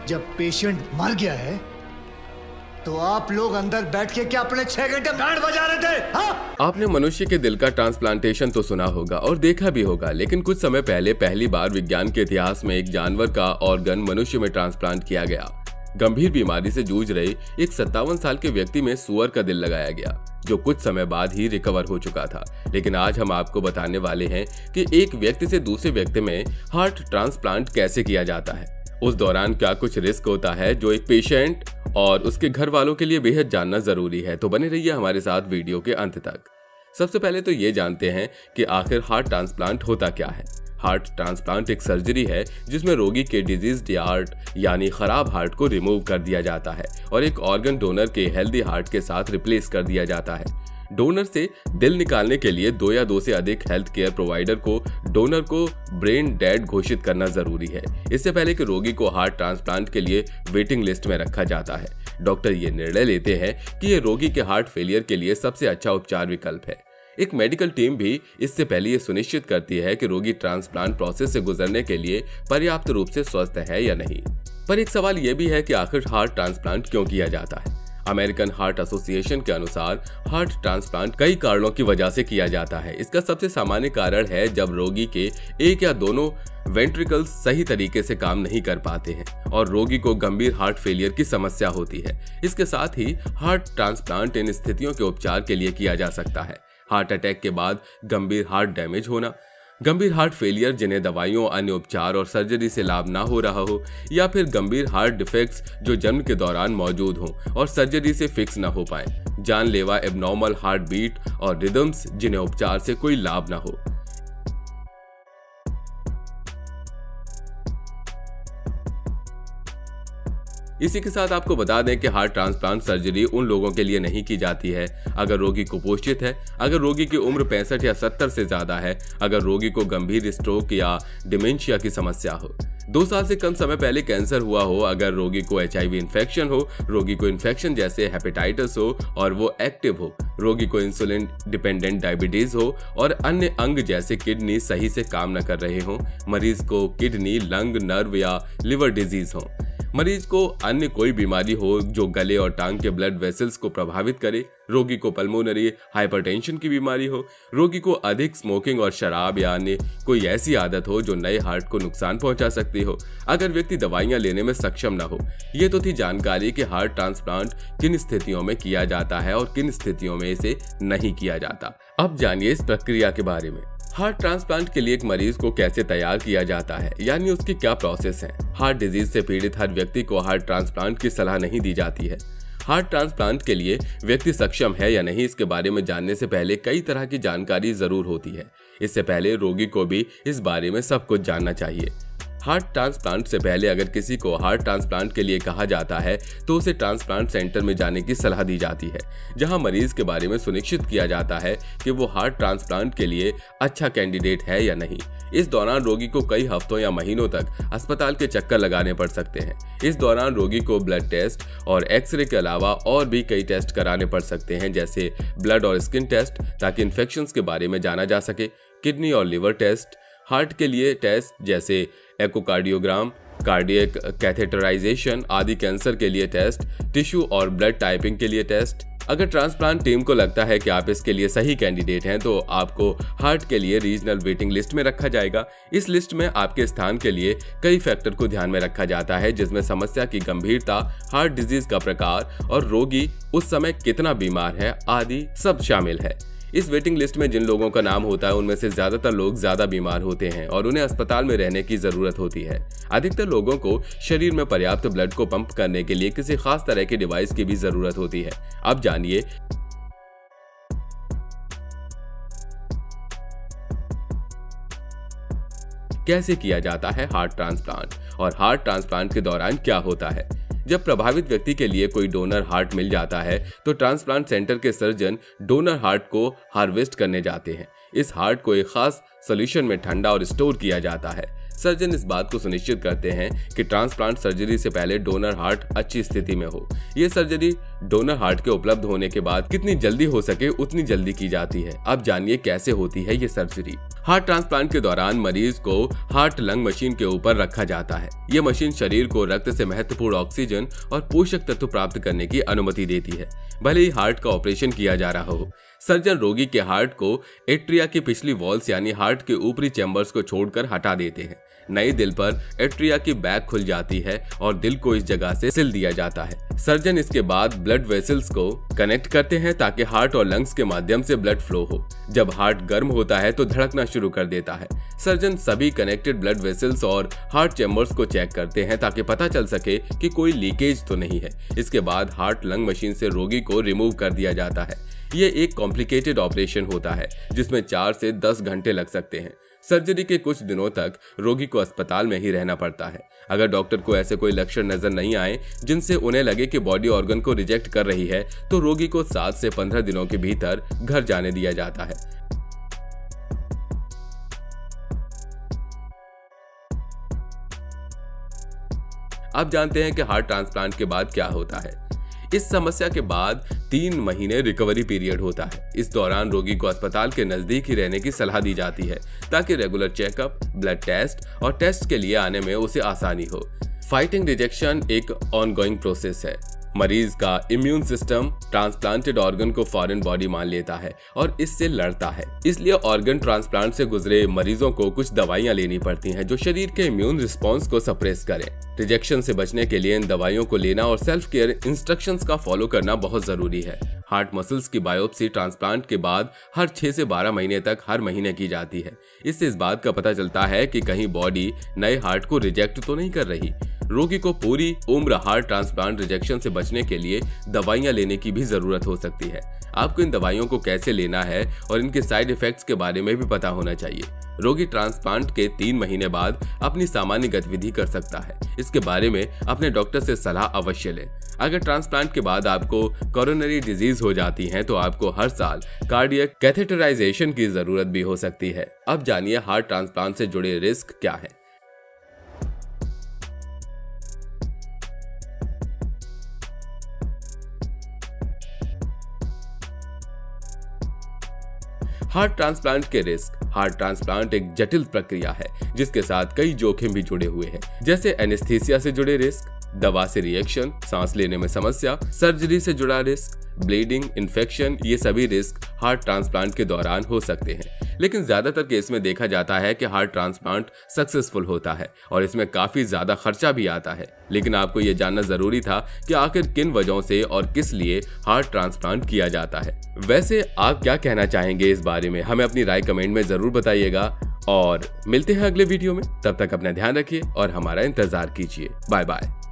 जब पेशेंट मर गया है तो आप लोग अंदर बैठ के क्या अपने 6 घंटे बैंड बजा रहे थे? हाँ? आपने मनुष्य के दिल का ट्रांसप्लांटेशन तो सुना होगा और देखा भी होगा, लेकिन कुछ समय पहले पहली बार विज्ञान के इतिहास में एक जानवर का ऑर्गन मनुष्य में ट्रांसप्लांट किया गया। गंभीर बीमारी से जूझ रहे एक 57 साल के व्यक्ति में सुअर का दिल लगाया गया, जो कुछ समय बाद ही रिकवर हो चुका था। लेकिन आज हम आपको बताने वाले हैं कि एक व्यक्ति से दूसरे व्यक्ति में हार्ट ट्रांसप्लांट कैसे किया जाता है, उस दौरान क्या कुछ रिस्क होता है जो एक पेशेंट और उसके घर वालों के लिए बेहद जानना जरूरी है। तो बने रहिए हमारे साथ वीडियो के अंत तक। सबसे पहले तो ये जानते हैं कि आखिर हार्ट ट्रांसप्लांट होता क्या है। हार्ट ट्रांसप्लांट एक सर्जरी है जिसमें रोगी के डिजीज्ड हार्ट यानी खराब हार्ट को रिमूव कर दिया जाता है और एक ऑर्गन डोनर के हेल्दी हार्ट के साथ रिप्लेस कर दिया जाता है। डोनर से दिल निकालने के लिए 2 या 2 से अधिक हेल्थ केयर प्रोवाइडर को डोनर को ब्रेन डेड घोषित करना जरूरी है। इससे पहले कि रोगी को हार्ट ट्रांसप्लांट के लिए वेटिंग लिस्ट में रखा जाता है, डॉक्टर ये निर्णय लेते हैं कि ये रोगी के हार्ट फेलियर के लिए सबसे अच्छा उपचार विकल्प है। एक मेडिकल टीम भी इससे पहले ये सुनिश्चित करती है कि रोगी ट्रांसप्लांट प्रोसेस से गुजरने के लिए पर्याप्त रूप से स्वस्थ है या नहीं। पर एक सवाल ये भी है कि आखिर हार्ट ट्रांसप्लांट क्यों किया जाता है। अमेरिकन हार्ट एसोसिएशन के अनुसार हार्ट ट्रांसप्लांट कई कारणों की वजह से किया जाता है। इसका सबसे सामान्य कारण है जब रोगी के एक या दोनों वेंट्रिकल्स सही तरीके से काम नहीं कर पाते हैं और रोगी को गंभीर हार्ट फेलियर की समस्या होती है। इसके साथ ही हार्ट ट्रांसप्लांट इन स्थितियों के उपचार के लिए किया जा सकता है। हार्ट अटैक के बाद गंभीर हार्ट डैमेज होना, गंभीर हार्ट फेलियर जिन्हें दवाइयों, अन्य उपचार और सर्जरी से लाभ ना हो रहा हो, या फिर गंभीर हार्ट डिफेक्ट्स जो जन्म के दौरान मौजूद हों और सर्जरी से फिक्स ना हो पाए, जानलेवा एबनॉर्मल हार्ट बीट और रिदम्स जिन्हें उपचार से कोई लाभ ना हो। इसी के साथ आपको बता दें कि हार्ट ट्रांसप्लांट सर्जरी उन लोगों के लिए नहीं की जाती है अगर रोगी कुपोषित है, अगर रोगी की उम्र 65 या 70 से ज्यादा है, अगर रोगी को गंभीर स्ट्रोक या डिमेंशिया की समस्या हो, 2 साल से कम समय पहले कैंसर हुआ हो, अगर रोगी को HIV इन्फेक्शन हो, रोगी को इन्फेक्शन जैसे हेपेटाइटिस हो और वो एक्टिव हो, रोगी को इंसुलिन डिपेंडेंट डायबिटीज हो और अन्य अंग जैसे किडनी सही से काम न कर रहे हो, मरीज को किडनी, लंग, नर्व या लिवर डिजीज हो, मरीज को अन्य कोई बीमारी हो जो गले और टांग के ब्लड वेसल्स को प्रभावित करे, रोगी को पल्मोनरी हाइपरटेंशन की बीमारी हो, रोगी को अधिक स्मोकिंग और शराब या अन्य कोई ऐसी आदत हो जो नए हार्ट को नुकसान पहुंचा सकती हो, अगर व्यक्ति दवाइयां लेने में सक्षम न हो। ये तो थी जानकारी कि हार्ट ट्रांसप्लांट किन स्थितियों में किया जाता है और किन स्थितियों में इसे नहीं किया जाता। अब जानिए इस प्रक्रिया के बारे में। हार्ट ट्रांसप्लांट के लिए एक मरीज को कैसे तैयार किया जाता है, यानी उसकी क्या प्रोसेस है। हार्ट डिजीज से पीड़ित हर व्यक्ति को हार्ट ट्रांसप्लांट की सलाह नहीं दी जाती है। हार्ट ट्रांसप्लांट के लिए व्यक्ति सक्षम है या नहीं, इसके बारे में जानने से पहले कई तरह की जानकारी जरूर होती है। इससे पहले रोगी को भी इस बारे में सब कुछ जानना चाहिए। हार्ट ट्रांसप्लांट से पहले अगर किसी को हार्ट ट्रांसप्लांट के लिए कहा जाता है तो उसे ट्रांसप्लांट सेंटर में जाने की सलाह दी जाती है, जहां मरीज के बारे में सुनिश्चित किया जाता है कि वो हार्ट ट्रांसप्लांट के लिए अच्छा कैंडिडेट है या नहीं। इस दौरान रोगी को कई हफ्तों या महीनों तक अस्पताल के चक्कर लगाने पड़ सकते हैं। इस दौरान रोगी को ब्लड टेस्ट और एक्सरे के अलावा और भी कई टेस्ट कराने पड़ सकते हैं, जैसे ब्लड और स्किन टेस्ट, ताकि इन्फेक्शंस के बारे में जाना जा सके, किडनी और लिवर टेस्ट, हार्ट के लिए टेस्ट जैसे एकोकार्डियोग्राम, कार्डियक कैथेटराइजेशन आदि, कैंसर के लिए टेस्ट, टिश्यू और ब्लड टाइपिंग के लिए टेस्ट। अगर ट्रांसप्लांट टीम को लगता है कि आप इसके लिए सही कैंडिडेट हैं तो आपको हार्ट के लिए रीजनल वेटिंग लिस्ट में रखा जाएगा। इस लिस्ट में आपके स्थान के लिए कई फैक्टर को ध्यान में रखा जाता है, जिसमें समस्या की गंभीरता, हार्ट डिजीज का प्रकार और रोगी उस समय कितना बीमार है आदि सब शामिल है। इस वेटिंग लिस्ट में जिन लोगों का नाम होता है उनमें से ज्यादातर लोग ज्यादा बीमार होते हैं और उन्हें अस्पताल में रहने की जरूरत होती है। अधिकतर लोगों को शरीर में पर्याप्त ब्लड को पंप करने के लिए किसी खास तरह के डिवाइस की भी जरूरत होती है। अब जानिए कैसे किया जाता है हार्ट ट्रांसप्लांट और हार्ट ट्रांसप्लांट के दौरान क्या होता है। जब प्रभावित व्यक्ति के लिए कोई डोनर हार्ट मिल जाता है तो ट्रांसप्लांट सेंटर के सर्जन डोनर हार्ट को हार्वेस्ट करने जाते हैं। इस हार्ट को एक खास सॉल्यूशन में ठंडा और स्टोर किया जाता है। सर्जन इस बात को सुनिश्चित करते हैं कि ट्रांसप्लांट सर्जरी से पहले डोनर हार्ट अच्छी स्थिति में हो। ये सर्जरी डोनर हार्ट के उपलब्ध होने के बाद कितनी जल्दी हो सके उतनी जल्दी की जाती है। अब जानिए कैसे होती है ये सर्जरी। हार्ट ट्रांसप्लांट के दौरान मरीज को हार्ट लंग मशीन के ऊपर रखा जाता है। यह मशीन शरीर को रक्त से महत्वपूर्ण ऑक्सीजन और पोषक तत्व प्राप्त करने की अनुमति देती है, भले ही हार्ट का ऑपरेशन किया जा रहा हो। सर्जन रोगी के हार्ट को एट्रिया की पिछली वॉल्स यानी हार्ट के ऊपरी चैम्बर्स को छोड़कर हटा देते हैं। नए दिल पर एट्रिया की बैग खुल जाती है और दिल को इस जगह से सिल दिया जाता है। सर्जन इसके बाद ब्लड वेसल्स को कनेक्ट करते हैं ताकि हार्ट और लंग्स के माध्यम से ब्लड फ्लो हो। जब हार्ट गर्म होता है तो धड़कना शुरू कर देता है। सर्जन सभी कनेक्टेड ब्लड वेसल्स और हार्ट चैम्बर्स को चेक करते हैं ताकि पता चल सके कि कोई लीकेज तो नहीं है। इसके बाद हार्ट लंग मशीन से रोगी को रिमूव कर दिया जाता है। ये एक कॉम्प्लिकेटेड ऑपरेशन होता है जिसमें 4 से 10 घंटे लग सकते हैं। सर्जरी के कुछ दिनों तक रोगी को अस्पताल में ही रहना पड़ता है। अगर डॉक्टर को ऐसे कोई लक्षण नजर नहीं आए जिनसे उन्हें लगे कि बॉडी ऑर्गन को रिजेक्ट कर रही है, तो रोगी को 7 से 15 दिनों के भीतर घर जाने दिया जाता है। अब जानते हैं कि हार्ट ट्रांसप्लांट के बाद क्या होता है। इस समस्या के बाद 3 महीने रिकवरी पीरियड होता है। इस दौरान रोगी को अस्पताल के नजदीक ही रहने की सलाह दी जाती है ताकि रेगुलर चेकअप, ब्लड टेस्ट और टेस्ट के लिए आने में उसे आसानी हो। फाइटिंग रिजेक्शन एक ऑनगोइंग प्रोसेस है। मरीज का इम्यून सिस्टम ट्रांसप्लांटेड ऑर्गन को फॉरेन बॉडी मान लेता है और इससे लड़ता है। इसलिए ऑर्गन ट्रांसप्लांट से गुजरे मरीजों को कुछ दवाइयां लेनी पड़ती हैं जो शरीर के इम्यून रिस्पॉन्स को सप्रेस करें। रिजेक्शन से बचने के लिए इन दवाइयों को लेना और सेल्फ केयर इंस्ट्रक्शंस का फॉलो करना बहुत जरूरी है। हार्ट मसल्स की बायोप्सी ट्रांसप्लांट के बाद हर 6 से 12 महीने तक हर महीने की जाती है। इससे इस बात का पता चलता है कि कहीं बॉडी नए हार्ट को रिजेक्ट तो नहीं कर रही। रोगी को पूरी उम्र हार्ट ट्रांसप्लांट रिजेक्शन से बचने के लिए दवाइयां लेने की भी जरूरत हो सकती है। आपको इन दवाइयों को कैसे लेना है और इनके साइड इफेक्ट्स के बारे में भी पता होना चाहिए। रोगी ट्रांसप्लांट के 3 महीने बाद अपनी सामान्य गतिविधि कर सकता है। इसके बारे में अपने डॉक्टर से सलाह अवश्य लें। अगर ट्रांसप्लांट के बाद आपको कोरोनरी डिजीज हो जाती है तो आपको हर साल कार्डियक कैथेटराइजेशन की जरूरत भी हो सकती है। अब जानिए हार्ट ट्रांसप्लांट से जुड़े रिस्क क्या है। हार्ट ट्रांसप्लांट के रिस्क। हार्ट ट्रांसप्लांट एक जटिल प्रक्रिया है जिसके साथ कई जोखिम भी जुड़े हुए हैं, जैसे एनेस्थीसिया से जुड़े रिस्क, दवा से रिएक्शन, सांस लेने में समस्या, सर्जरी से जुड़ा रिस्क, ब्लीडिंग, इन्फेक्शन। ये सभी रिस्क हार्ट ट्रांसप्लांट के दौरान हो सकते हैं। लेकिन ज्यादातर केस में देखा जाता है कि हार्ट ट्रांसप्लांट सक्सेसफुल होता है और इसमें काफी ज्यादा खर्चा भी आता है। लेकिन आपको ये जानना जरूरी था कि आखिर किन वजहों से और किस लिए हार्ट ट्रांसप्लांट किया जाता है। वैसे आप क्या कहना चाहेंगे इस बारे में, हमें अपनी राय कमेंट में जरूर बताइएगा और मिलते हैं अगले वीडियो में। तब तक अपना ध्यान रखिए और हमारा इंतजार कीजिए। Bye bye.